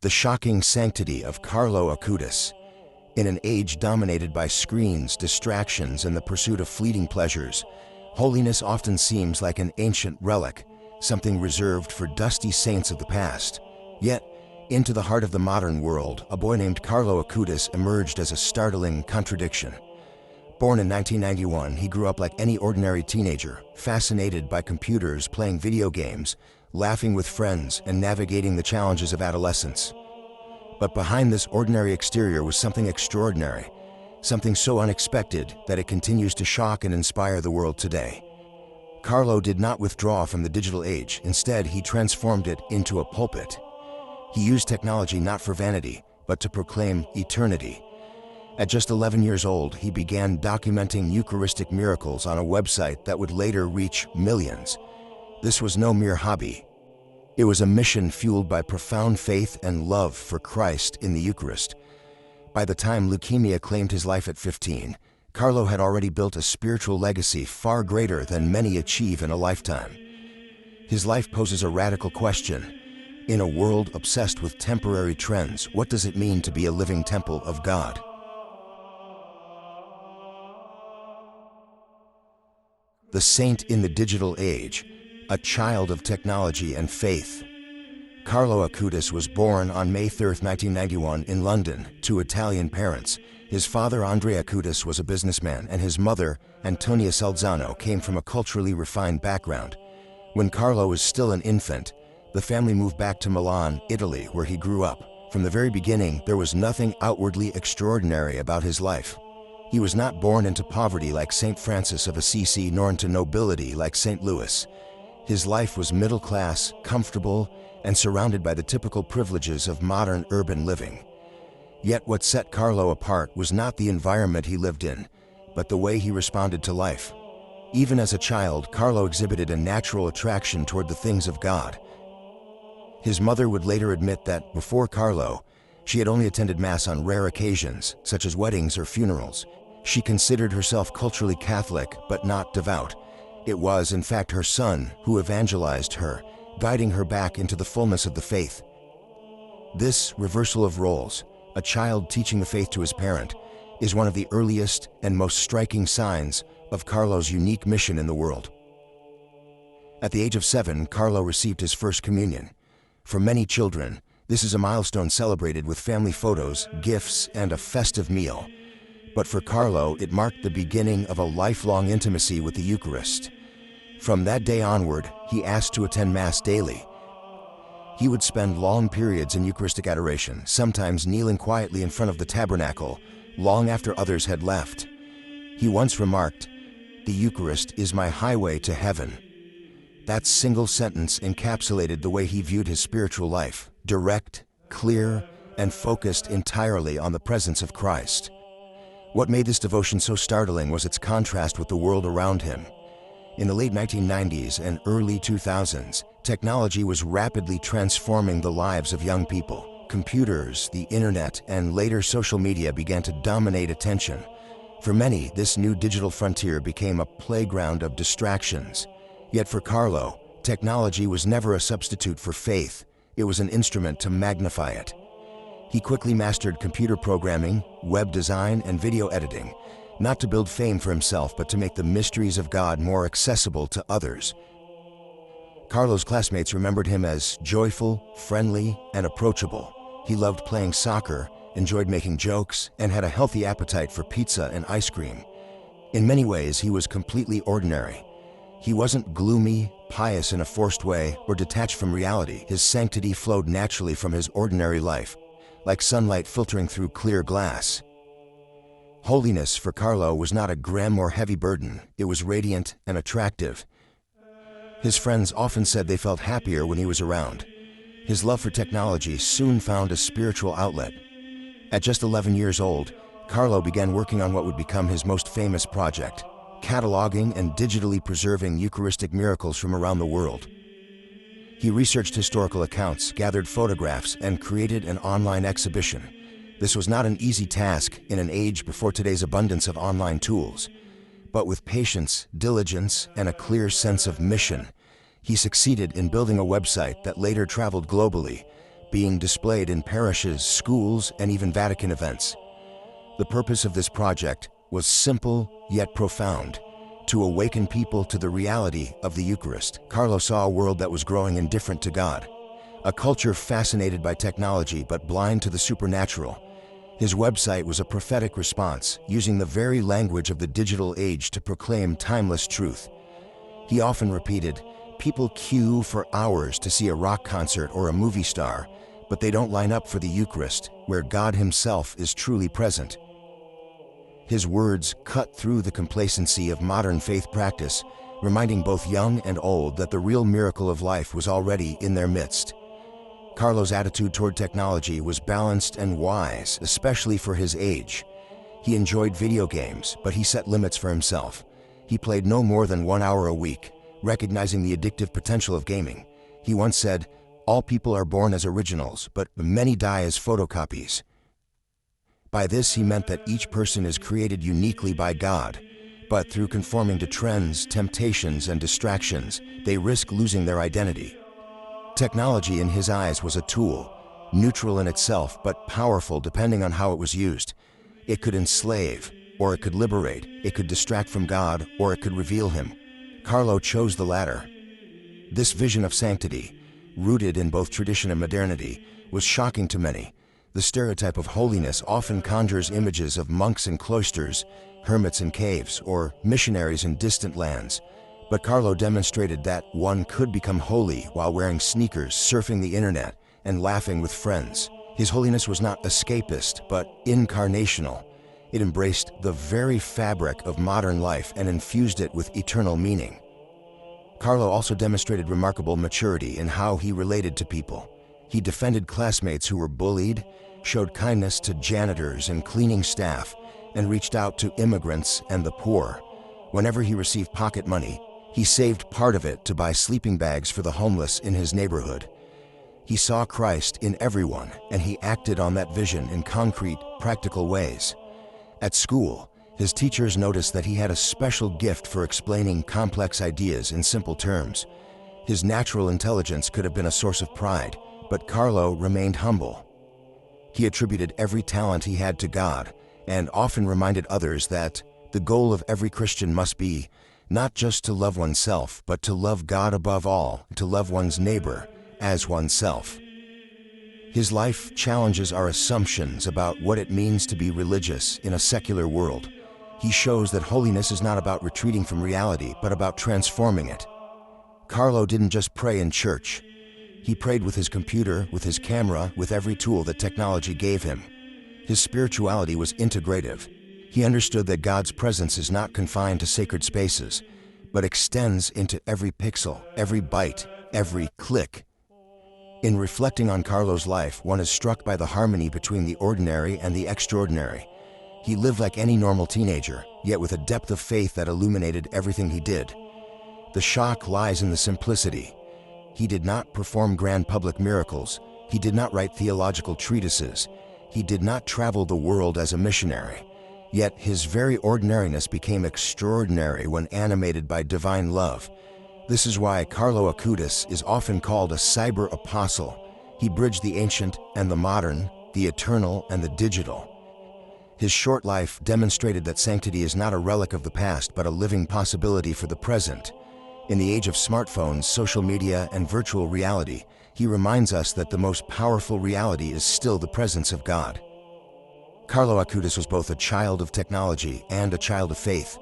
The shocking sanctity of Carlo Acutis. In an age dominated by screens, distractions, and the pursuit of fleeting pleasures, holiness often seems like an ancient relic, something reserved for dusty saints of the past. Yet, into the heart of the modern world, a boy named Carlo Acutis emerged as a startling contradiction. Born in 1991, he grew up like any ordinary teenager, fascinated by computers, playing video games, laughing with friends, and navigating the challenges of adolescence. But behind this ordinary exterior was something extraordinary, something so unexpected that it continues to shock and inspire the world today. Carlo did not withdraw from the digital age. Instead, he transformed it into a pulpit. He used technology not for vanity, but to proclaim eternity. At just 11 years old, he began documenting Eucharistic miracles on a website that would later reach millions. This was no mere hobby. It was a mission fueled by profound faith and love for Christ in the Eucharist. By the time leukemia claimed his life at 15, Carlo had already built a spiritual legacy far greater than many achieve in a lifetime. His life poses a radical question. In a world obsessed with temporary trends, what does it mean to be a living temple of God? The saint in the digital age, a child of technology and faith. Carlo Acutis was born on May 3, 1991 in London to Italian parents. His father, Andrea Acutis, was a businessman, and his mother, Antonia Salzano, came from a culturally refined background. When Carlo was still an infant, the family moved back to Milan, Italy, where he grew up. From the very beginning, there was nothing outwardly extraordinary about his life. He was not born into poverty like St. Francis of Assisi, nor into nobility like St. Louis. His life was middle class, comfortable, and surrounded by the typical privileges of modern urban living. Yet what set Carlo apart was not the environment he lived in, but the way he responded to life. Even as a child, Carlo exhibited a natural attraction toward the things of God. His mother would later admit that, before Carlo, she had only attended Mass on rare occasions, such as weddings or funerals. She considered herself culturally Catholic, but not devout. It was, in fact, her son who evangelized her, guiding her back into the fullness of the faith. This reversal of roles, a child teaching the faith to his parent, is one of the earliest and most striking signs of Carlo's unique mission in the world. At the age of 7, Carlo received his first communion. For many children, this is a milestone celebrated with family photos, gifts, and a festive meal. But for Carlo, it marked the beginning of a lifelong intimacy with the Eucharist. From that day onward, he asked to attend Mass daily. He would spend long periods in Eucharistic adoration, sometimes kneeling quietly in front of the tabernacle, long after others had left. He once remarked, "The Eucharist is my highway to heaven." That single sentence encapsulated the way he viewed his spiritual life, direct, clear, and focused entirely on the presence of Christ. What made this devotion so startling was its contrast with the world around him. In the late 1990s and early 2000s, technology was rapidly transforming the lives of young people. Computers, the internet, and later social media began to dominate attention. For many, this new digital frontier became a playground of distractions. Yet for Carlo, technology was never a substitute for faith. It was an instrument to magnify it. He quickly mastered computer programming, web design, and video editing, not to build fame for himself, but to make the mysteries of God more accessible to others. Carlo's classmates remembered him as joyful, friendly, and approachable. He loved playing soccer, enjoyed making jokes, and had a healthy appetite for pizza and ice cream. In many ways, he was completely ordinary. He wasn't gloomy, pious in a forced way, or detached from reality. His sanctity flowed naturally from his ordinary life, like sunlight filtering through clear glass. Holiness for Carlo was not a grim or heavy burden. It was radiant and attractive. His friends often said they felt happier when he was around. His love for technology soon found a spiritual outlet. At just 11 years old, Carlo began working on what would become his most famous project, cataloging and digitally preserving Eucharistic miracles from around the world. He researched historical accounts, gathered photographs, and created an online exhibition. This was not an easy task in an age before today's abundance of online tools. But with patience, diligence, and a clear sense of mission, he succeeded in building a website that later traveled globally, being displayed in parishes, schools, and even Vatican events. The purpose of this project was simple yet profound: to awaken people to the reality of the Eucharist. Carlo saw a world that was growing indifferent to God, a culture fascinated by technology but blind to the supernatural. His website was a prophetic response, using the very language of the digital age to proclaim timeless truth. He often repeated, "People queue for hours to see a rock concert or a movie star, but they don't line up for the Eucharist, where God Himself is truly present." His words cut through the complacency of modern faith practice, reminding both young and old that the real miracle of life was already in their midst. Carlo's attitude toward technology was balanced and wise, especially for his age. He enjoyed video games, but he set limits for himself. He played no more than 1 hour a week, recognizing the addictive potential of gaming. He once said, "All people are born as originals, but many die as photocopies." By this he meant that each person is created uniquely by God, but through conforming to trends, temptations, and distractions, they risk losing their identity. Technology in his eyes was a tool, neutral in itself but powerful depending on how it was used. It could enslave, or it could liberate. It could distract from God, or it could reveal Him. Carlo chose the latter. This vision of sanctity, rooted in both tradition and modernity, was shocking to many. The stereotype of holiness often conjures images of monks in cloisters, hermits in caves, or missionaries in distant lands. But Carlo demonstrated that one could become holy while wearing sneakers, surfing the internet, and laughing with friends. His holiness was not escapist, but incarnational. It embraced the very fabric of modern life and infused it with eternal meaning. Carlo also demonstrated remarkable maturity in how he related to people. He defended classmates who were bullied, showed kindness to janitors and cleaning staff, and reached out to immigrants and the poor. Whenever he received pocket money, he saved part of it to buy sleeping bags for the homeless in his neighborhood. He saw Christ in everyone, and he acted on that vision in concrete, practical ways. At school, his teachers noticed that he had a special gift for explaining complex ideas in simple terms. His natural intelligence could have been a source of pride, but Carlo remained humble. He attributed every talent he had to God, and often reminded others that the goal of every Christian must be not just to love oneself, but to love God above all, to love one's neighbor as oneself. His life challenges our assumptions about what it means to be religious in a secular world. He shows that holiness is not about retreating from reality, but about transforming it. Carlo didn't just pray in church. He prayed with his computer, with his camera, with every tool that technology gave him. His spirituality was integrative. He understood that God's presence is not confined to sacred spaces, but extends into every pixel, every byte, every click. In reflecting on Carlo's life, one is struck by the harmony between the ordinary and the extraordinary. He lived like any normal teenager, yet with a depth of faith that illuminated everything he did. The shock lies in the simplicity. He did not perform grand public miracles. He did not write theological treatises. He did not travel the world as a missionary. Yet his very ordinariness became extraordinary when animated by divine love. This is why Carlo Acutis is often called a cyber apostle. He bridged the ancient and the modern, the eternal and the digital. His short life demonstrated that sanctity is not a relic of the past, but a living possibility for the present. In the age of smartphones, social media, and virtual reality, he reminds us that the most powerful reality is still the presence of God. Carlo Acutis was both a child of technology and a child of faith.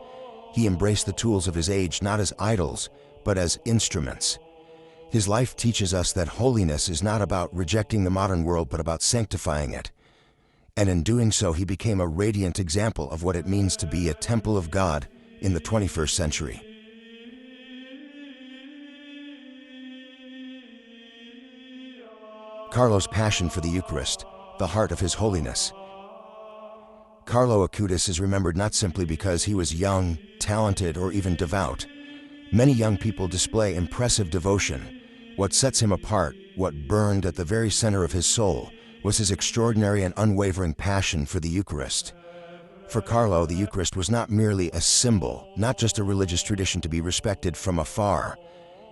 He embraced the tools of his age not as idols, but as instruments. His life teaches us that holiness is not about rejecting the modern world, but about sanctifying it. And in doing so, he became a radiant example of what it means to be a temple of God in the 21st century. Carlo's passion for the Eucharist, the heart of his holiness. Carlo Acutis is remembered not simply because he was young, talented, or even devout. Many young people display impressive devotion. What sets him apart, what burned at the very center of his soul, was his extraordinary and unwavering passion for the Eucharist. For Carlo, the Eucharist was not merely a symbol, not just a religious tradition to be respected from afar.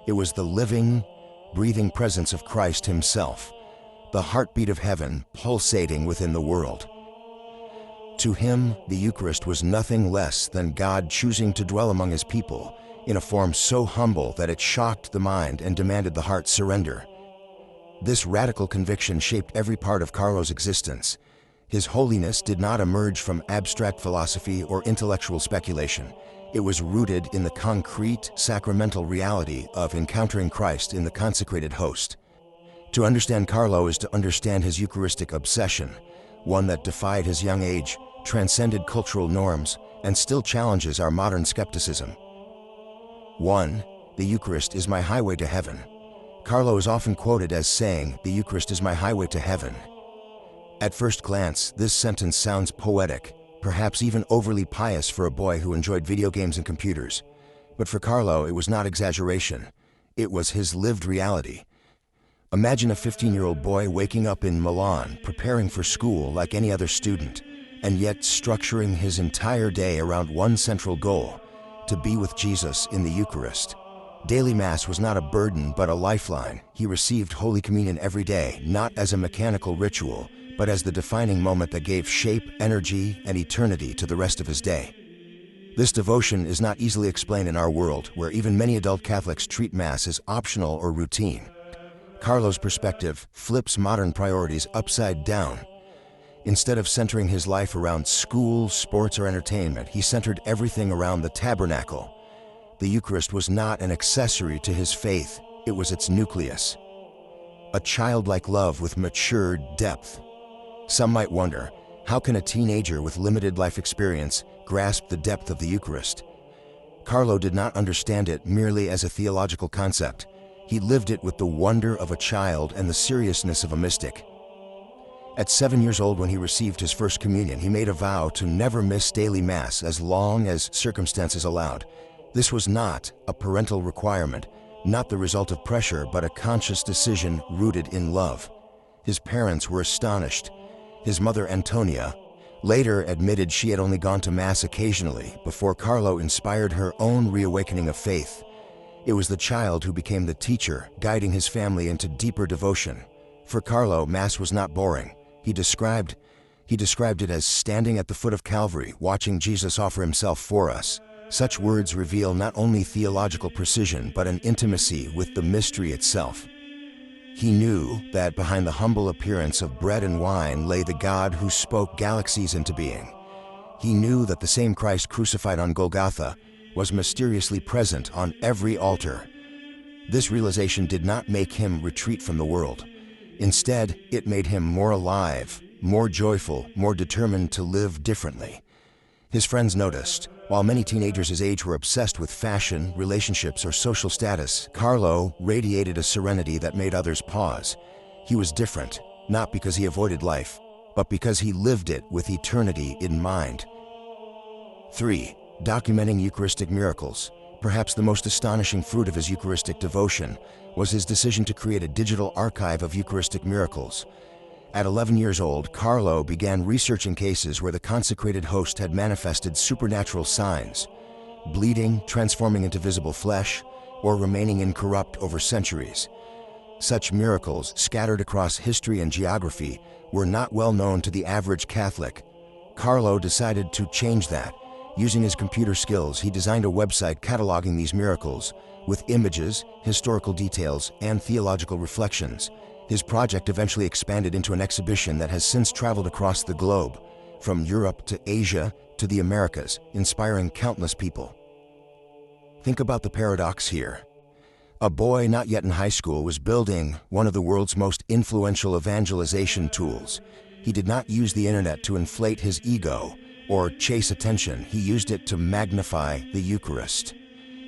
It was the living, breathing presence of Christ himself. the heartbeat of heaven pulsating within the world. To him, the Eucharist was nothing less than God choosing to dwell among his people in a form so humble that it shocked the mind and demanded the heart's surrender. This radical conviction shaped every part of Carlo's existence. His holiness did not emerge from abstract philosophy or intellectual speculation. It was rooted in the concrete, sacramental reality of encountering Christ in the consecrated host. To understand Carlo is to understand his Eucharistic obsession, one that defied his young age, transcended cultural norms, and still challenges our modern skepticism. 1. The Eucharist is my highway to heaven. Carlo is often quoted as saying, "The Eucharist is my highway to heaven." At first glance, this sentence sounds poetic, perhaps even overly pious for a boy who enjoyed video games and computers. But for Carlo, it was not exaggeration. It was his lived reality. Imagine a 15-year-old boy waking up in Milan, preparing for school like any other student, and yet structuring his entire day around one central goal: to be with Jesus in the Eucharist. Daily Mass was not a burden but a lifeline. He received Holy Communion every day, not as a mechanical ritual, but as the defining moment that gave shape, energy, and eternity to the rest of his day. This devotion is not easily explained in our world, where even many adult Catholics treat Mass as optional or routine. Carlo's perspective flips modern priorities upside down. Instead of centering his life around school, sports, or entertainment, he centered everything around the tabernacle. The Eucharist was not an accessory to his faith, it was its nucleus. A childlike love with matured depth. Some might wonder, how can a teenager with limited life experience grasp the depth of the Eucharist? Carlo did not understand it merely as a theological concept. He lived it with the wonder of a child and the seriousness of a mystic. At 7 years old, when he received his first communion, he made a vow to never miss daily Mass as long as circumstances allowed. This was not a parental requirement, not the result of pressure, but a conscious decision rooted in love. His parents were astonished. His mother, Antonia, later admitted she had only gone to Mass occasionally before Carlo inspired her own reawakening of faith. It was the child who became the teacher, guiding his family into deeper devotion. For Carlo, Mass was not boring. He described it as standing at the foot of Calvary, watching Jesus offer himself for us. Such words reveal not only theological precision, but an intimacy with the mystery itself. He knew that behind the humble appearance of bread and wine lay the God who spoke galaxies into being. He knew that the same Christ crucified on Golgotha was mysteriously present on every altar. This realization did not make him retreat from the world. Instead, it made him more alive, more joyful, more determined to live differently. His friends noticed, while many teenagers his age were obsessed with fashion, relationships, or social status, Carlo radiated a serenity that made others pause. He was different, not because he avoided life, but because he lived it with eternity in mind. 3. Documenting Eucharistic miracles. Perhaps the most astonishing fruit of his Eucharistic devotion was his decision to create a digital archive of Eucharistic miracles. At 11 years old, Carlo began researching cases where the consecrated host had manifested supernatural signs: bleeding, transforming into visible flesh, or remaining incorrupt over centuries. Such miracles, scattered across history and geography, were not well known to the average Catholic. Carlo decided to change that. Using his computer skills, he designed a website cataloging these miracles, with images, historical details, and theological reflections. His project eventually expanded into an exhibition that has since traveled across the globe, from Europe to Asia to the Americas, inspiring countless people. Think about the paradox here. A boy not yet in high school was building one of the world's most influential evangelization tools. He did not use the internet to inflate his ego or chase attention. He used it to magnify the Eucharist.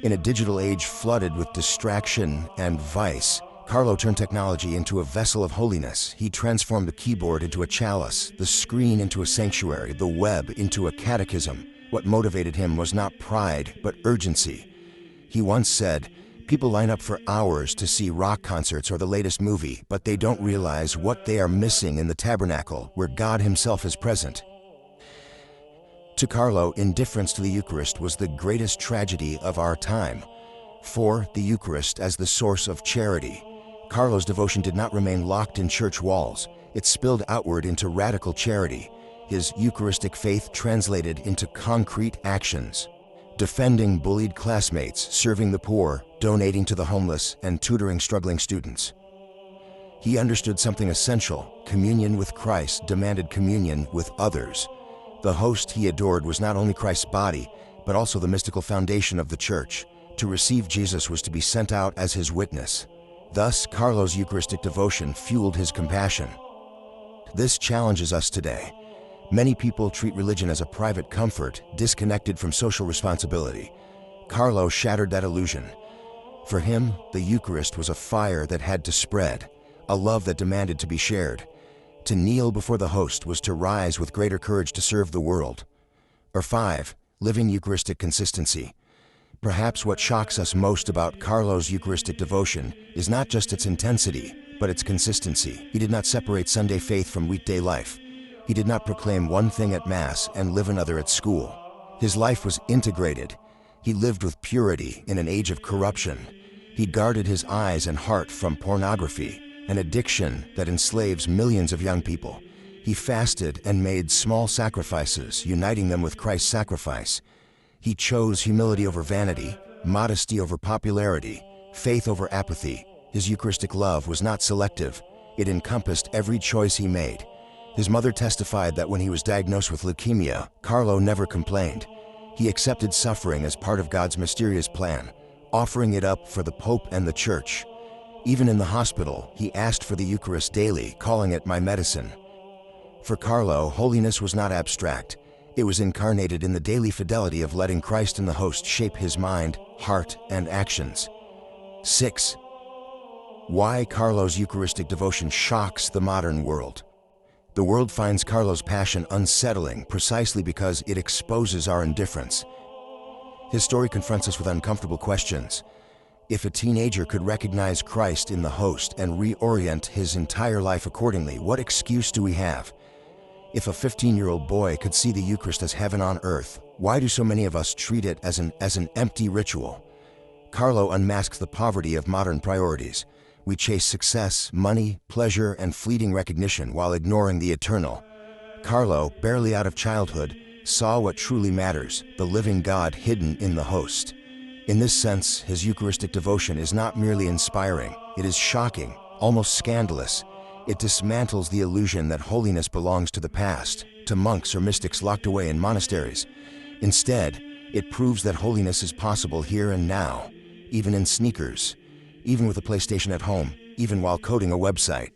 In a digital age flooded with distraction and vice, Carlo turned technology into a vessel of holiness. He transformed the keyboard into a chalice, the screen into a sanctuary, the web into a catechism. What motivated him was not pride, but urgency. He once said, "People line up for hours to see rock concerts or the latest movie, but they don't realize what they are missing in the tabernacle, where God himself is present." To Carlo, indifference to the Eucharist was the greatest tragedy of our time. For the Eucharist as the source of charity, Carlo's devotion did not remain locked in church walls. It spilled outward into radical charity. His Eucharistic faith translated into concrete actions. Defending bullied classmates, serving the poor, donating to the homeless, and tutoring struggling students. He understood something essential. Communion with Christ demanded communion with others. The host he adored was not only Christ's body, but also the mystical foundation of the Church. To receive Jesus was to be sent out as his witness. Thus, Carlo's Eucharistic devotion fueled his compassion. This challenges us today. Many people treat religion as a private comfort, disconnected from social responsibility. Carlo shattered that illusion. For him, the Eucharist was a fire that had to spread, a love that demanded to be shared. To kneel before the host was to rise with greater courage to serve the world. Or 5, living Eucharistic consistency. Perhaps what shocks us most about Carlo's Eucharistic devotion is not just its intensity, but its consistency. He did not separate Sunday faith from weekday life. He did not proclaim one thing at Mass and live another at school. His life was integrated. He lived with purity in an age of corruption. He guarded his eyes and heart from pornography, an addiction that enslaves millions of young people. He fasted and made small sacrifices, uniting them with Christ's sacrifice. He chose humility over vanity, modesty over popularity, faith over apathy. His Eucharistic love was not selective. It encompassed every choice he made. His mother testified that when he was diagnosed with leukemia, Carlo never complained. He accepted suffering as part of God's mysterious plan, offering it up for the Pope and the Church. Even in the hospital, he asked for the Eucharist daily, calling it my medicine. For Carlo, holiness was not abstract. It was incarnated in the daily fidelity of letting Christ and the host shape his mind, heart, and actions. 6. Why Carlo's Eucharistic devotion shocks the modern world. The world finds Carlo's passion unsettling precisely because it exposes our indifference. His story confronts us with uncomfortable questions. If a teenager could recognize Christ in the host and reorient his entire life accordingly, what excuse do we have? If a 15-year-old boy could see the Eucharist as heaven on earth, why do so many of us treat it as an empty ritual? Carlo unmasks the poverty of modern priorities. We chase success, money, pleasure, and fleeting recognition while ignoring the eternal. Carlo, barely out of childhood, saw what truly matters, the living God hidden in the host. In this sense, his Eucharistic devotion is not merely inspiring, it is shocking, almost scandalous. It dismantles the illusion that holiness belongs to the past, to monks or mystics locked away in monasteries. Instead, it proves that holiness is possible here and now, even in sneakers, even with a PlayStation at home, even while coding a website.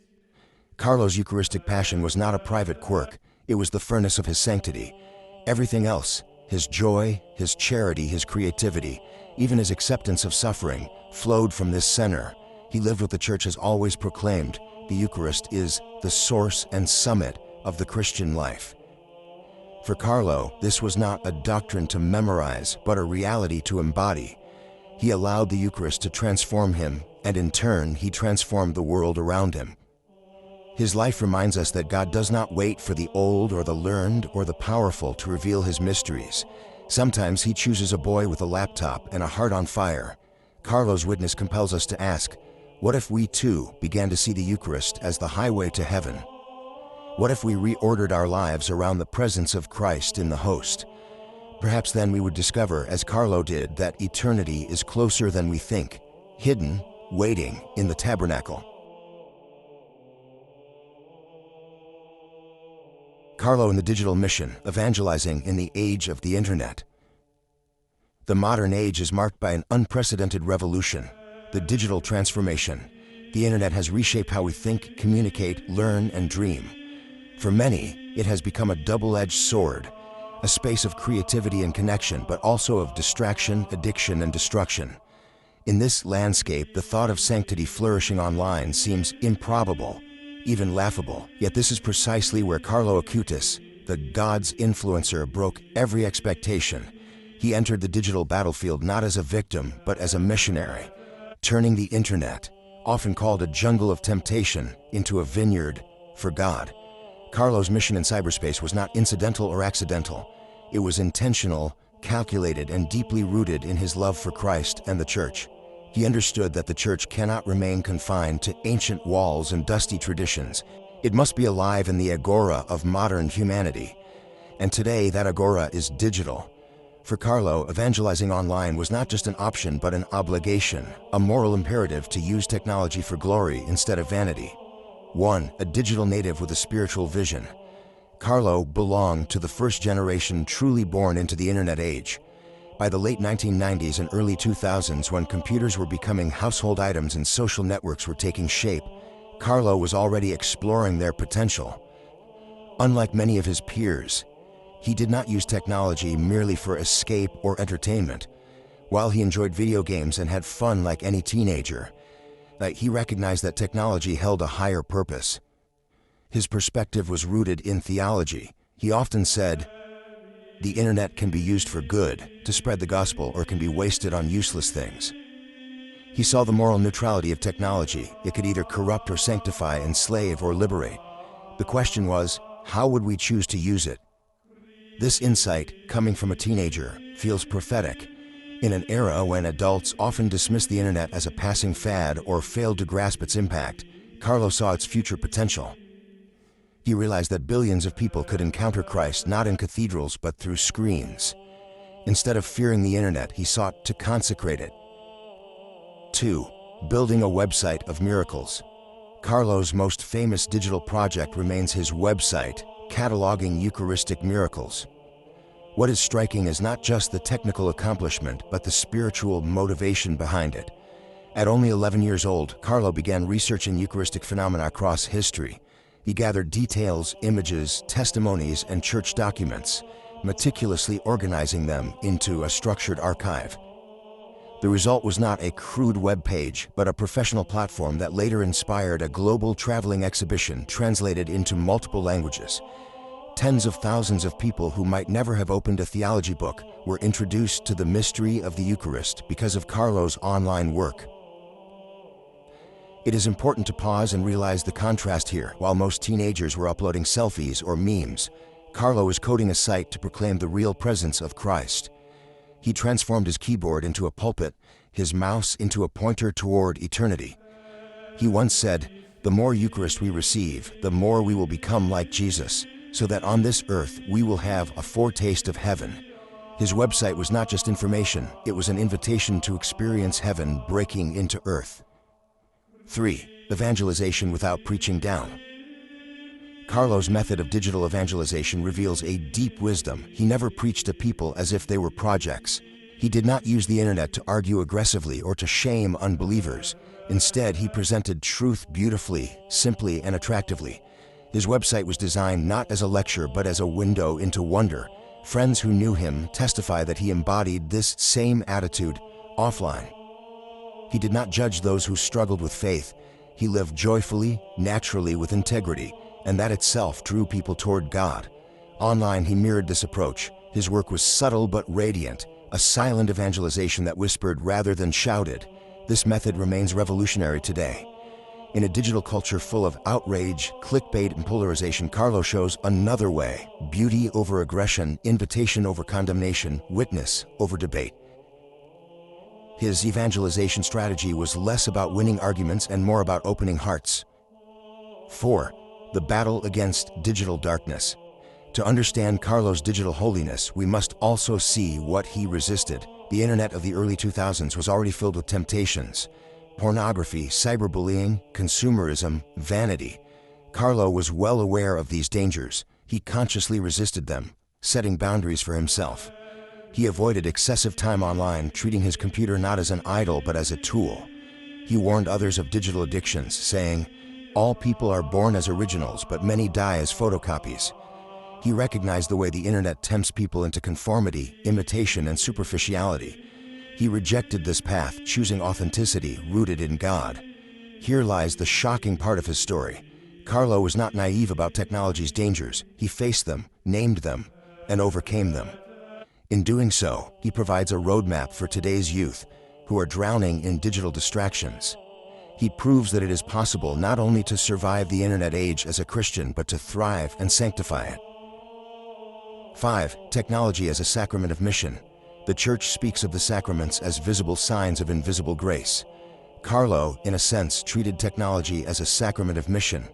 Carlo's Eucharistic passion was not a private quirk, it was the furnace of his sanctity. Everything else, his joy, his charity, his creativity, even his acceptance of suffering, flowed from this center. He lived what the Church has always proclaimed: the Eucharist is the source and summit of the Christian life. For Carlo, this was not a doctrine to memorize, but a reality to embody. He allowed the Eucharist to transform him, and in turn, he transformed the world around him. His life reminds us that God does not wait for the old or the learned or the powerful to reveal his mysteries. Sometimes he chooses a boy with a laptop and a heart on fire. Carlo's witness compels us to ask, what if we too began to see the Eucharist as the highway to heaven? What if we reordered our lives around the presence of Christ in the host? Perhaps then we would discover, as Carlo did, that eternity is closer than we think, hidden, waiting in the tabernacle. Carlo and the digital mission, evangelizing in the age of the internet. The modern age is marked by an unprecedented revolution, the digital transformation. The internet has reshaped how we think, communicate, learn, and dream. For many, it has become a double-edged sword, a space of creativity and connection, but also of distraction, addiction, and destruction. In this landscape, the thought of sanctity flourishing online seems improbable, even laughable. Yet this is precisely where Carlo Acutis, the God's influencer, broke every expectation. He entered the digital battlefield not as a victim, but as a missionary, turning the internet, often called a jungle of temptation, into a vineyard for God. Carlo's mission in cyberspace was not incidental or accidental. It was intentional, calculated, and deeply rooted in his love for Christ and the Church. He understood that the church cannot remain confined to ancient walls and dusty traditions. It must be alive in the agora of modern humanity. And today, that agora is digital. For Carlo, evangelizing online was not just an option but an obligation, a moral imperative to use technology for glory instead of vanity. 1. A digital native with a spiritual vision. Carlo belonged to the first generation truly born into the internet age. By the late 1990s and early 2000s, when computers were becoming household items and social networks were taking shape, Carlo was already exploring their potential. Unlike many of his peers, he did not use technology merely for escape or entertainment. While he enjoyed video games and had fun like any teenager, he recognized that technology held a higher purpose. His perspective was rooted in theology. He often said, "The internet can be used for good, to spread the gospel, or can be wasted on useless things." He saw the moral neutrality of technology. It could either corrupt or sanctify, enslave or liberate. The question was, how would we choose to use it? This insight, coming from a teenager, feels prophetic. In an era when adults often dismiss the internet as a passing fad or failed to grasp its impact, Carlo saw its future potential. He realized that billions of people could encounter Christ not in cathedrals but through screens. Instead of fearing the internet, he sought to consecrate it. 2. Building a website of miracles. Carlo's most famous digital project remains his website, cataloging Eucharistic miracles. What is striking is not just the technical accomplishment, but the spiritual motivation behind it. At only 11 years old, Carlo began researching Eucharistic phenomena across history. He gathered details, images, testimonies, and church documents, meticulously organizing them into a structured archive. The result was not a crude web page, but a professional platform that later inspired a global traveling exhibition translated into multiple languages. Tens of thousands of people who might never have opened a theology book were introduced to the mystery of the Eucharist because of Carlo's online work. It is important to pause and realize the contrast here. While most teenagers were uploading selfies or memes, Carlo was coding a site to proclaim the real presence of Christ. He transformed his keyboard into a pulpit, his mouse into a pointer toward eternity. He once said, "The more Eucharist we receive, the more we will become like Jesus, so that on this earth we will have a foretaste of heaven." His website was not just information, it was an invitation to experience heaven breaking into earth. 3. Evangelization without preaching down. Carlo's method of digital evangelization reveals a deep wisdom. He never preached to people as if they were projects. He did not use the internet to argue aggressively or to shame unbelievers. Instead, he presented truth beautifully, simply, and attractively. His website was designed not as a lecture but as a window into wonder. Friends who knew him testify that he embodied this same attitude offline. He did not judge those who struggled with faith. He lived joyfully, naturally, with integrity, and that itself drew people toward God. Online, he mirrored this approach. His work was subtle but radiant, a silent evangelization that whispered rather than shouted. This method remains revolutionary today. In a digital culture full of outrage, clickbait, and polarization, Carlo shows another way: beauty over aggression, invitation over condemnation, witness over debate. His evangelization strategy was less about winning arguments and more about opening hearts. 4. The battle against digital darkness. To understand Carlo's digital holiness, we must also see what he resisted. The internet of the early 2000s was already filled with temptations: pornography, cyberbullying, consumerism, vanity. Carlo was well aware of these dangers. He consciously resisted them, setting boundaries for himself. He avoided excessive time online, treating his computer not as an idol but as a tool. He warned others of digital addictions, saying, "All people are born as originals, but many die as photocopies." He recognized the way the internet tempts people into conformity, imitation, and superficiality. He rejected this path, choosing authenticity rooted in God. Here lies the shocking part of his story. Carlo was not naive about technology's dangers. He faced them, named them, and overcame them. In doing so, he provides a roadmap for today's youth who are drowning in digital distractions. He proves that it is possible not only to survive the internet age as a Christian, but to thrive and sanctify it. 5. Technology as a sacrament of mission. The Church speaks of the sacraments as visible signs of invisible grace. Carlo, in a sense, treated technology as a sacrament of mission.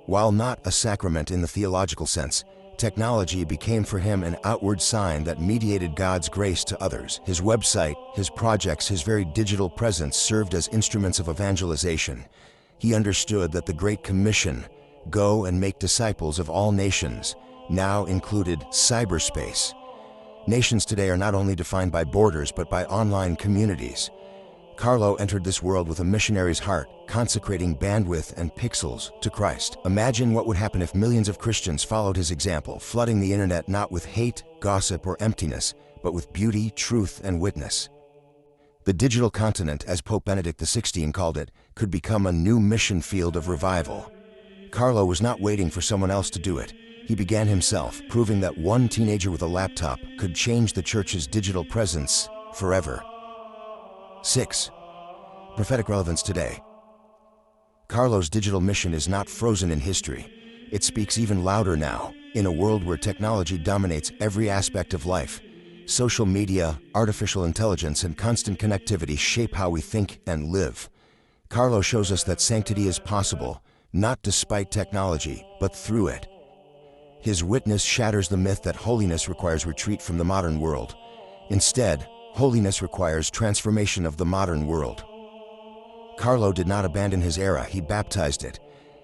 While not a sacrament in the theological sense, technology became for him an outward sign that mediated God's grace to others. His website, his projects, his very digital presence served as instruments of evangelization. He understood that the Great Commission, go and make disciples of all nations, now included cyberspace. Nations today are not only defined by borders but by online communities. Carlo entered this world with a missionary's heart, consecrating bandwidth and pixels to Christ. Imagine what would happen if millions of Christians followed his example, flooding the internet not with hate, gossip, or emptiness, but with beauty, truth, and witness. The digital continent, as Pope Benedict XVI called it, could become a new mission field of revival. Carlo was not waiting for someone else to do it. He began himself, proving that one teenager with a laptop could change the Church's digital presence forever. 6. Prophetic relevance today. Carlo's digital mission is not frozen in history. It speaks even louder now, in a world where technology dominates every aspect of life. Social media, artificial intelligence, and constant connectivity shape how we think and live. Carlo shows us that sanctity is possible, not despite technology, but through it. His witness shatters the myth that holiness requires retreat from the modern world. Instead, holiness requires transformation of the modern world. Carlo did not abandon his era, he baptized it.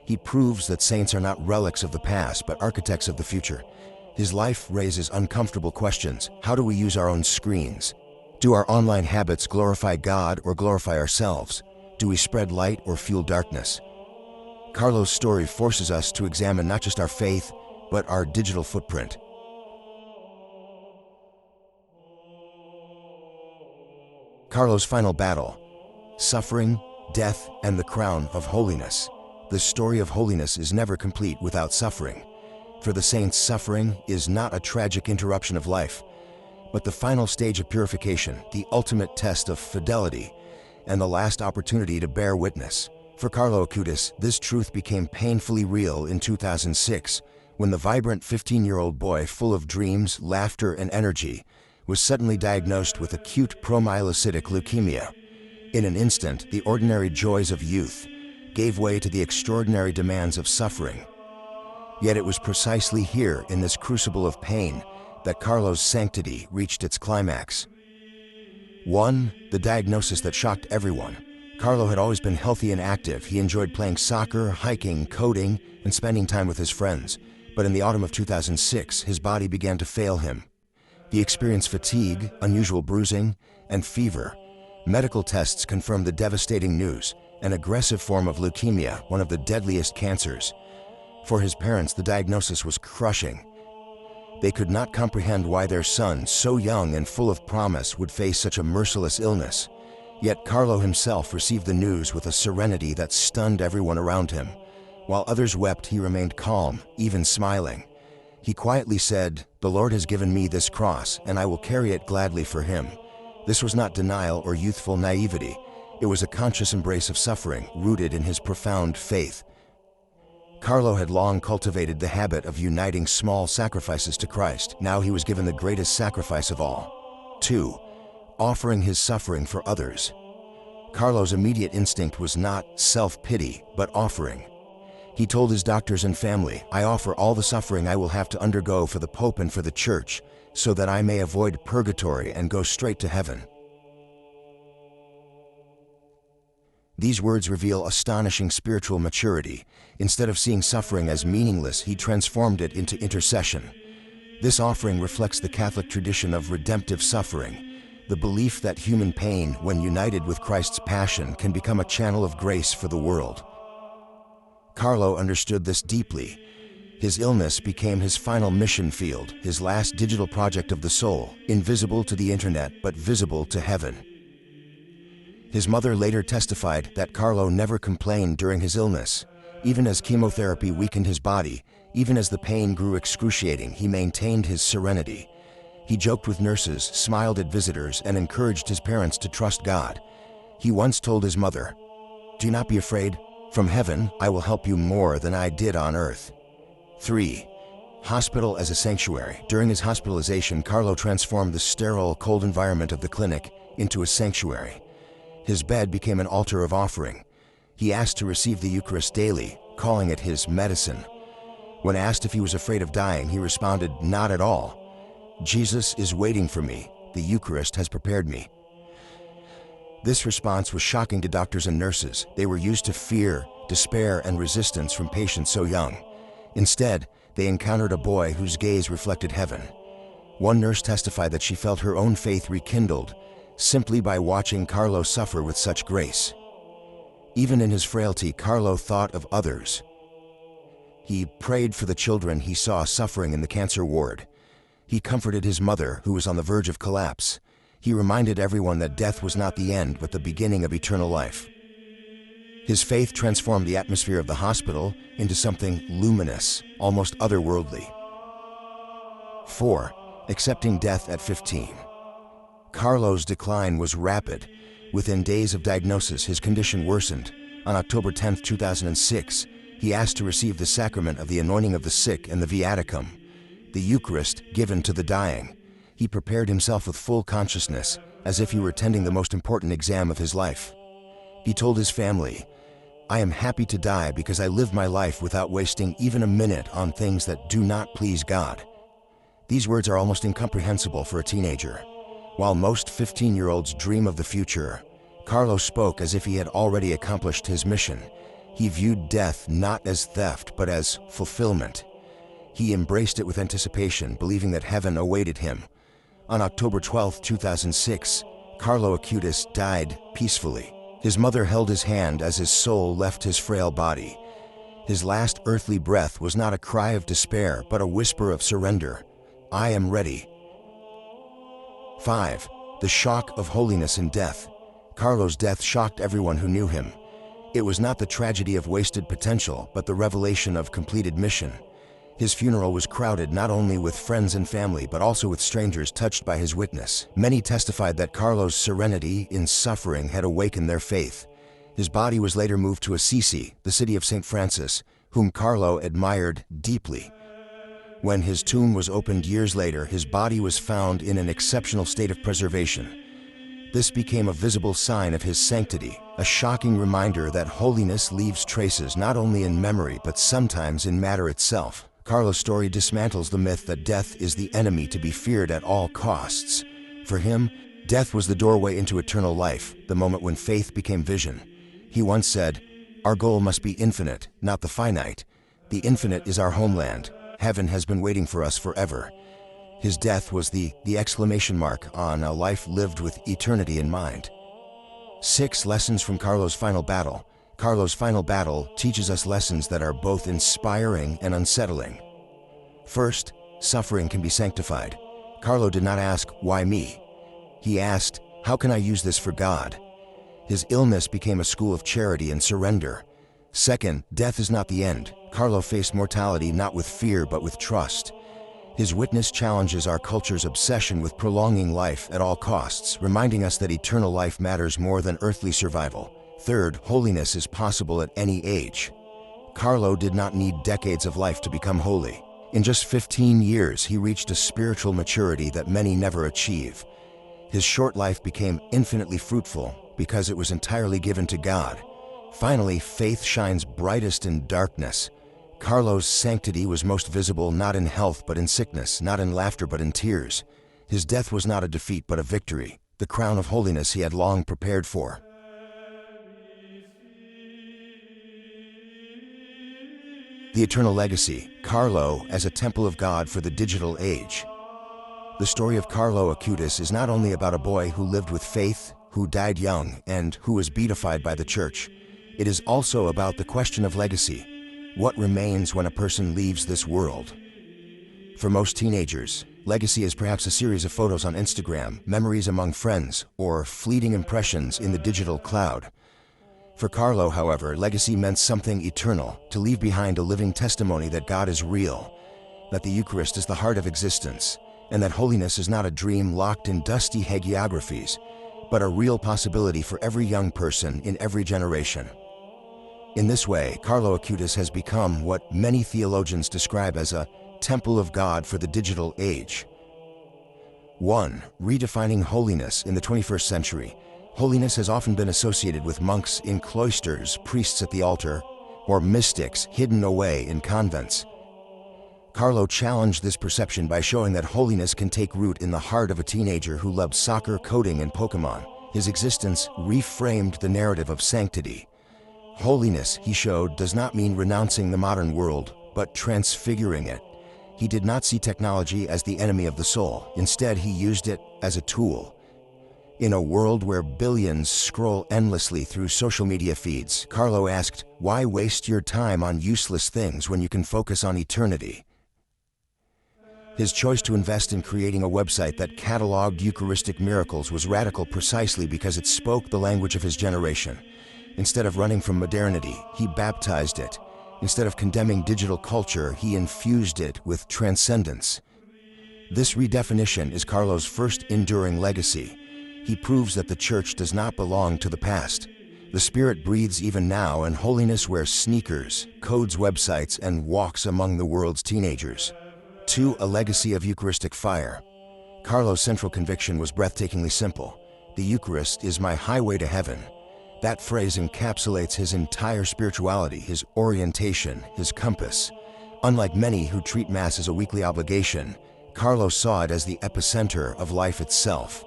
He proves that saints are not relics of the past, but architects of the future. His life raises uncomfortable questions. How do we use our own screens? Do our online habits glorify God or glorify ourselves? Do we spread light or fuel darkness? Carlo's story forces us to examine not just our faith, but our digital footprint. Carlo's final battle: suffering, death, and the crown of holiness. The story of holiness is never complete without suffering. For the saints, suffering is not a tragic interruption of life, but the final stage of purification, the ultimate test of fidelity, and the last opportunity to bear witness. For Carlo Acutis, this truth became painfully real in 2006, when the vibrant 15-year-old boy, full of dreams, laughter, and energy, was suddenly diagnosed with acute promyelocytic leukemia. In an instant, the ordinary joys of youth gave way to the extraordinary demands of suffering. Yet it was precisely here, in this crucible of pain, that Carlo's sanctity reached its climax. 1. The diagnosis that shocked everyone. Carlo had always been healthy and active. He enjoyed playing soccer, hiking, coding, and spending time with his friends. But in the autumn of 2006, his body began to fail him. He experienced fatigue, unusual bruising, and fever. Medical tests confirmed the devastating news: an aggressive form of leukemia, one of the deadliest cancers. For his parents, the diagnosis was crushing. They could not comprehend why their son, so young and full of promise, would face such a merciless illness. Yet Carlo himself received the news with a serenity that stunned everyone around him. While others wept, he remained calm, even smiling. He quietly said, "The Lord has given me this cross, and I will carry it gladly for him." This was not denial or youthful naivety. It was a conscious embrace of suffering, rooted in his profound faith. Carlo had long cultivated the habit of uniting small sacrifices to Christ. Now he was given the greatest sacrifice of all. 2. Offering his suffering for others. Carlo's immediate instinct was not self-pity, but offering. He told his doctors and family, "I offer all the suffering I will have to undergo for the Pope and for the Church, so that I may avoid purgatory and go straight to heaven." These words reveal astonishing spiritual maturity. Instead of seeing suffering as meaningless, he transformed it into intercession. This offering reflects the Catholic tradition of redemptive suffering, the belief that human pain, when united with Christ's passion, can become a channel of grace for the world. Carlo understood this deeply. His illness became his final mission field, his last digital project of the soul, invisible to the internet but visible to heaven. His mother later testified that Carlo never complained during his illness. Even as chemotherapy weakened his body, even as the pain grew excruciating, he maintained his serenity. He joked with nurses, smiled at visitors, and encouraged his parents to trust God. He once told his mother, "Do not be afraid. From heaven, I will help you more than I did on earth." 3. Hospital as a sanctuary. During his hospitalization, Carlo transformed the sterile, cold environment of the clinic into a sanctuary. His bed became an altar of offering. He asked to receive the Eucharist daily, calling it his medicine. When asked if he was afraid of dying, he responded, "Not at all. Jesus is waiting for me. The Eucharist has prepared me." This response was shocking to doctors and nurses. They were used to fear, despair, and resistance from patients so young. Instead, they encountered a boy whose gaze reflected heaven. One nurse testified that she felt her own faith rekindled simply by watching Carlo suffer with such grace. Even in his frailty, Carlo thought of others. He prayed for the children he saw suffering in the cancer ward. He comforted his mother, who was on the verge of collapse. He reminded everyone that death was not the end, but the beginning of eternal life. His faith transformed the atmosphere of the hospital into something luminous, almost otherworldly. 4. Accepting death at 15. Carlo's decline was rapid. Within days of diagnosis, his condition worsened. On October 10, 2006, he asked to receive the sacrament of the anointing of the sick and the viaticum, the Eucharist given to the dying. He prepared himself with full consciousness, as if he were attending the most important exam of his life. He told his family, "I am happy to die because I live my life without wasting even a minute on things that do not please God." These words are almost incomprehensible for a teenager. While most 15-year-olds dream of the future, Carlo spoke as if he had already accomplished his mission. He viewed death not as theft, but as fulfillment. He embraced it with anticipation, believing that heaven awaited him. On October 12, 2006, Carlo Acutis died peacefully. His mother held his hand as his soul left his frail body. His last earthly breath was not a cry of despair, but a whisper of surrender. "I am ready." 5. The shock of holiness in death. Carlo's death shocked everyone who knew him. It was not the tragedy of wasted potential, but the revelation of completed mission. His funeral was crowded not only with friends and family, but also with strangers touched by his witness. Many testified that Carlo's serenity in suffering had awakened their faith. His body was later moved to Assisi, the city of St. Francis, whom Carlo admired deeply. When his tomb was opened years later, his body was found in an exceptional state of preservation. This became a visible sign of his sanctity, a shocking reminder that holiness leaves traces not only in memory, but sometimes in matter itself. Carlo's story dismantles the myth that death is the enemy to be feared at all costs. For him, death was the doorway into eternal life, the moment when faith became vision. He once said, "Our goal must be infinite, not the finite. The infinite is our homeland. Heaven has been waiting for us forever." His death was the exclamation mark on a life lived with eternity in mind. 6 lessons from Carlo's final battle. Carlo's final battle teaches us lessons that are both inspiring and unsettling. First, suffering can be sanctified. Carlo did not ask, "Why me?" He asked, "How can I use this for God?" His illness became a school of charity and surrender. Second, death is not the end. Carlo faced mortality not with fear, but with trust. His witness challenges our culture's obsession with prolonging life at all costs, reminding us that eternal life matters more than earthly survival. Third, holiness is possible at any age. Carlo did not need decades of life to become holy. In just 15 years, he reached a spiritual maturity that many never achieve. His short life became infinitely fruitful because it was entirely given to God. Finally, faith shines brightest in darkness. Carlo's sanctity was most visible not in health but in sickness, not in laughter but in tears. His death was not a defeat but a victory, the crown of holiness he had long prepared for. The eternal legacy, Carlo as a temple of God for the digital age. The story of Carlo Acutis is not only about a boy who lived with faith, who died young, and who was beatified by the Church. It is also about the question of legacy. What remains when a person leaves this world? For most teenagers, legacy is perhaps a series of photos on Instagram, memories among friends, or fleeting impressions in the digital cloud. For Carlo, however, legacy meant something eternal, to leave behind a living testimony that God is real, that the Eucharist is the heart of existence, and that holiness is not a dream locked in dusty hagiographies, but a real possibility for every young person in every generation. In this way, Carlo Acutis has become what many theologians describe as a temple of God for the digital age. 1. Redefining holiness in the 21st century. Holiness has often been associated with monks in cloisters, priests at the altar, or mystics hidden away in convents. Carlo challenged this perception by showing that holiness can take root in the heart of a teenager who loved soccer, coding, and Pokemon. His existence reframed the narrative of sanctity. Holiness, he showed, does not mean renouncing the modern world, but transfiguring it. He did not see technology as the enemy of the soul. Instead, he used it as a tool. In a world where billions scroll endlessly through social media feeds, Carlo asked, "Why waste your time on useless things when you can focus on eternity?" His choice to invest in creating a website that cataloged Eucharistic miracles was radical precisely because it spoke the language of his generation. Instead of running from modernity, he baptized it. Instead of condemning digital culture, he infused it with transcendence. This redefinition is Carlo's first enduring legacy. He proves that the Church does not belong to the past. The Spirit breathes even now, and holiness wears sneakers, codes websites, and walks among the world's teenagers. 2. A legacy of Eucharistic fire. Carlo's central conviction was breathtakingly simple. The Eucharist is my highway to heaven. That phrase encapsulates his entire spirituality, his orientation, his compass. Unlike many who treat Mass as a weekly obligation, Carlo saw it as the epicenter of life itself.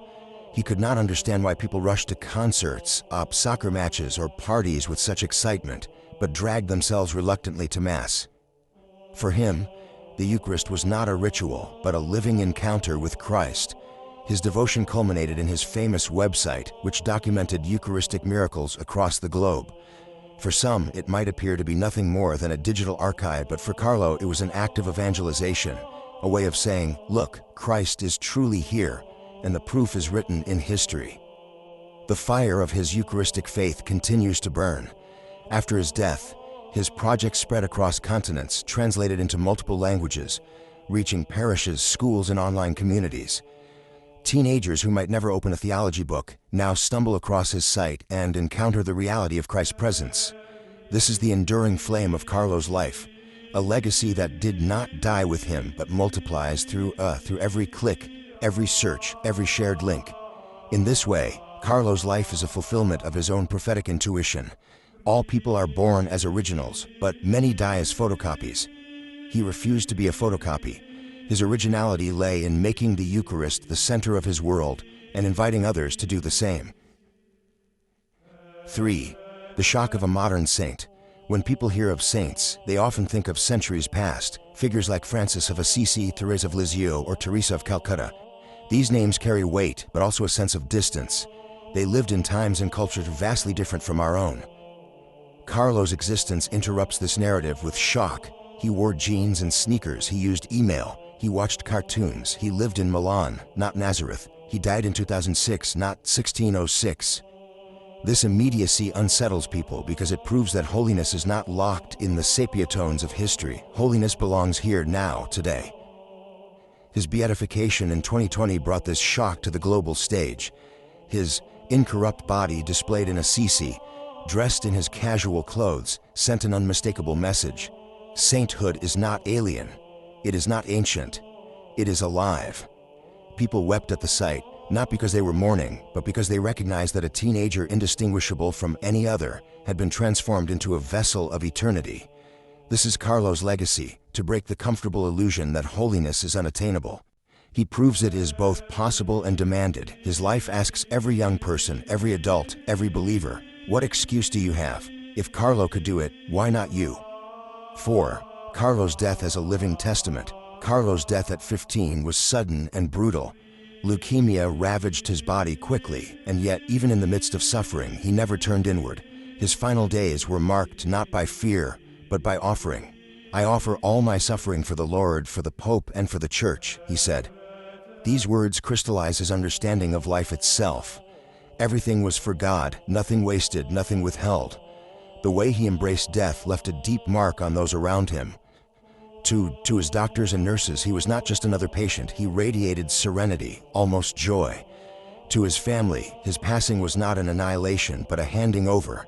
He could not understand why people rushed to concerts, soccer matches, or parties with such excitement, but dragged themselves reluctantly to Mass. For him, the Eucharist was not a ritual, but a living encounter with Christ. His devotion culminated in his famous website, which documented Eucharistic miracles across the globe. For some, it might appear to be nothing more than a digital archive, but for Carlo, it was an act of evangelization, a way of saying, "Look, Christ is truly here, and the proof is written in history." The fire of his Eucharistic faith continues to burn. After his death, his project spread across continents, translated into multiple languages, reaching parishes, schools, and online communities. Teenagers who might never open a theology book now stumble across his site and encounter the reality of Christ's presence. This is the enduring flame of Carlo's life, a legacy that did not die with him but multiplies through every click, every search, every shared link. In this way, Carlo's life is a fulfillment of his own prophetic intuition. All people are born as originals, but many die as photocopies. He refused to be a photocopy. His originality lay in making the Eucharist the center of his world and inviting others to do the same. 3. The shock of a modern saint. When people hear of saints, they often think of centuries past, figures like Francis of Assisi, Thérèse of Lisieux, or Teresa of Calcutta. These names carry weight, but also a sense of distance. They lived in times and cultures vastly different from our own. Carlo's existence interrupts this narrative with shock. He wore jeans and sneakers, he used email, he watched cartoons, he lived in Milan, not Nazareth. He died in 2006, not 1606. This immediacy unsettles people because it proves that holiness is not locked in the sepia tones of history. Holiness belongs here, now, today. His beatification in 2020 brought this shock to the global stage. His incorrupt body displayed in Assisi, dressed in his casual clothes, sent an unmistakable message. Sainthood is not alien. It is not ancient. It is alive. People wept at the sight, not because they were mourning, but because they recognized that a teenager indistinguishable from any other had been transformed into a vessel of eternity. This is Carlo's legacy, to break the comfortable illusion that holiness is unattainable. He proves it is both possible and demanded. His life asks every young person, every adult, every believer, what excuse do you have? If Carlo could do it, why not you? 4. Carlo's death as a living testament. Carlo's death at 15 was sudden and brutal. Leukemia ravaged his body quickly, and yet, even in the midst of suffering, he never turned inward. His final days were marked not by fear, but by offering. "I offer all my suffering for the Lord, for the Pope, and for the Church," he said. These words crystallize his understanding of life itself. Everything was for God, nothing wasted, nothing withheld. The way he embraced death left a deep mark on those around him. To his doctors and nurses, he was not just another patient. He radiated serenity, almost joy. To his family, his passing was not an annihilation, but a handing over.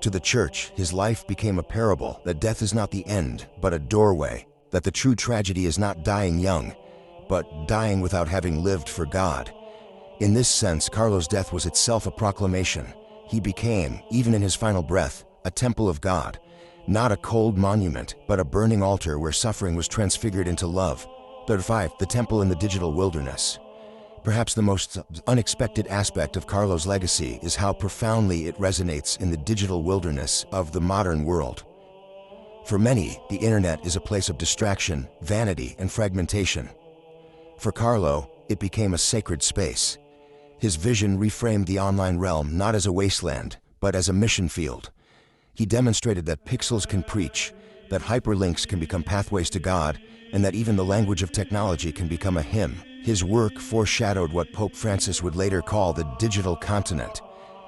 To the Church, his life became a parable that death is not the end, but a doorway. that the true tragedy is not dying young, but dying without having lived for God. In this sense, Carlo's death was itself a proclamation. He became, even in his final breath, a temple of God, not a cold monument, but a burning altar where suffering was transfigured into love. 35. The temple in the digital wilderness. Perhaps the most unexpected aspect of Carlo's legacy is how profoundly it resonates in the digital wilderness of the modern world. For many, the internet is a place of distraction, vanity, and fragmentation. For Carlo, it became a sacred space. His vision reframed the online realm not as a wasteland, but as a mission field. He demonstrated that pixels can preach, that hyperlinks can become pathways to God, and that even the language of technology can become a hymn. His work foreshadowed what Pope Francis would later call the digital continent,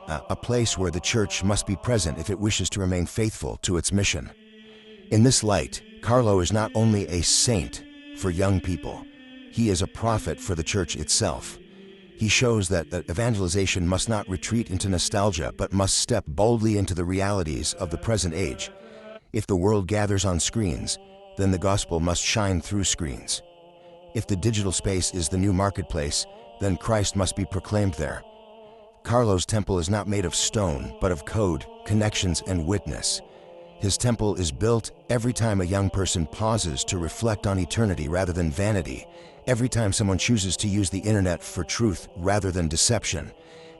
a place where the Church must be present if it wishes to remain faithful to its mission. In this light, Carlo is not only a saint for young people, he is a prophet for the Church itself. He shows that evangelization must not retreat into nostalgia, but must step boldly into the realities of the present age. If the world gathers on screens, then the gospel must shine through screens. If the digital space is the new marketplace, then Christ must be proclaimed there. Carlo's temple is not made of stone, but of code, connections, and witness. His temple is built every time a young person pauses to reflect on eternity rather than vanity, every time someone chooses to use the internet for truth rather than deception,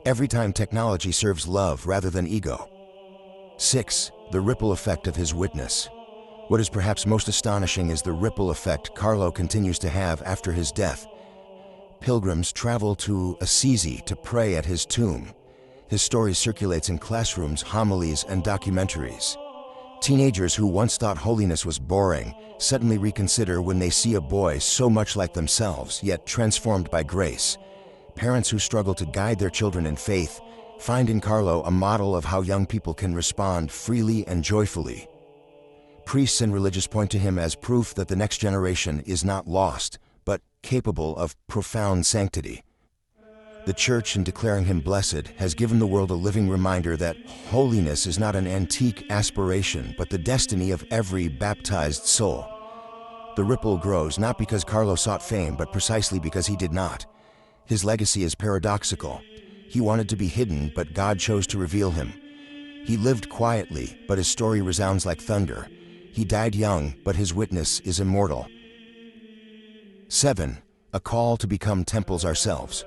every time technology serves love rather than ego. 6. The ripple effect of his witness. What is perhaps most astonishing is the ripple effect Carlo continues to have after his death. Pilgrims travel to Assisi to pray at his tomb. His story circulates in classrooms, homilies, and documentaries. Teenagers who once thought holiness was boring suddenly reconsider when they see a boy so much like themselves, yet transformed by grace. Parents who struggle to guide their children in faith find in Carlo a model of how young people can respond freely and joyfully. Priests and religious point to him as proof that the next generation is not lost, but capable of profound sanctity. The Church, in declaring him blessed, has given the world a living reminder that holiness is not an antique aspiration, but the destiny of every baptized soul. The ripple grows not because Carlo sought fame, but precisely because he did not. His legacy is paradoxical. He wanted to be hidden, but God chose to reveal him. He lived quietly, but his story resounds like thunder. He died young, but his witness is immortal. 7. A call to become temples ourselves.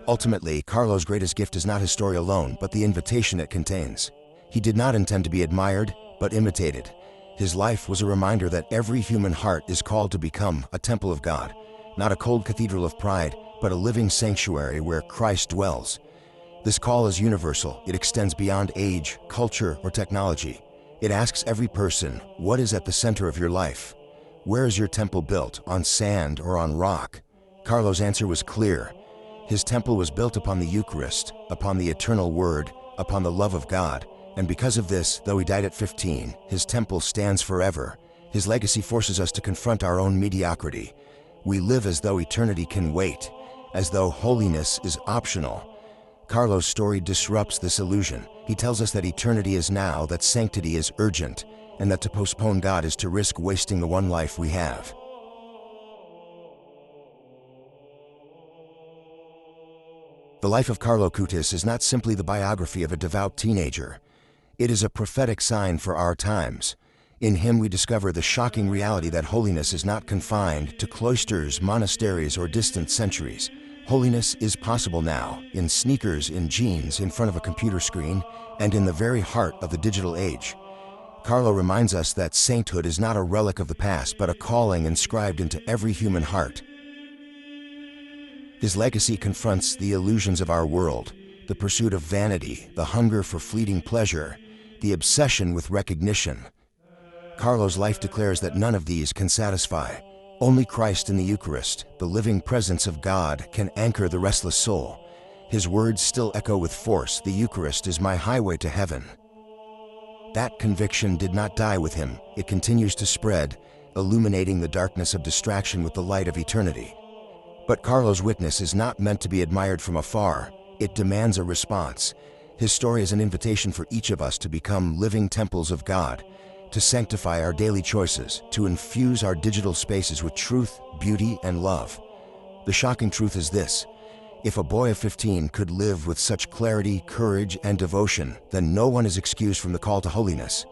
Ultimately, Carlo's greatest gift is not his story alone, but the invitation it contains. He did not intend to be admired, but imitated. His life was a reminder that every human heart is called to become a temple of God, not a cold cathedral of pride, but a living sanctuary where Christ dwells. This call is universal. It extends beyond age, culture, or technology. It asks every person, what is at the center of your life? Where is your temple built, on sand or on rock? Carlo's answer was clear. His temple was built upon the Eucharist, upon the eternal Word, upon the love of God, and because of this, though he died at 15, his temple stands forever. His legacy forces us to confront our own mediocrity. We live as though eternity can wait, as though holiness is optional. Carlo's story disrupts this illusion. He tells us that eternity is now, that sanctity is urgent, and that to postpone God is to risk wasting the one life we have. The life of Carlo Acutis is not simply the biography of a devout teenager. It is a prophetic sign for our times. In him we discover the shocking reality that holiness is not confined to cloisters, monasteries, or distant centuries. Holiness is possible now, in sneakers, in jeans, in front of a computer screen, and in the very heart of the digital age. Carlo reminds us that sainthood is not a relic of the past, but a calling inscribed into every human heart. His legacy confronts the illusions of our world, the pursuit of vanity, the hunger for fleeting pleasure, the obsession with recognition. Carlo's life declares that none of these can satisfy. Only Christ in the Eucharist, the living presence of God, can anchor the restless soul. His words still echo with force, "The Eucharist is my highway to heaven." That conviction did not die with him. It continues to spread, illuminating the darkness of distraction with the light of eternity. But Carlo's witness is not meant to be admired from afar. It demands a response. His story is an invitation for each of us to become living temples of God, to sanctify our daily choices, to infuse our digital spaces with truth, beauty, and love. The shocking truth is this: if a boy of 15 could live with such clarity, courage, and devotion, then no one is excused from the call to holiness.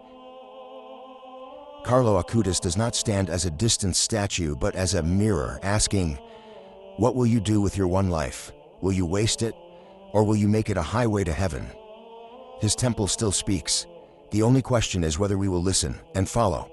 Carlo Acutis does not stand as a distant statue, but as a mirror, asking, "What will you do with your one life? Will you waste it, or will you make it a highway to heaven?" His temple still speaks. The only question is whether we will listen and follow.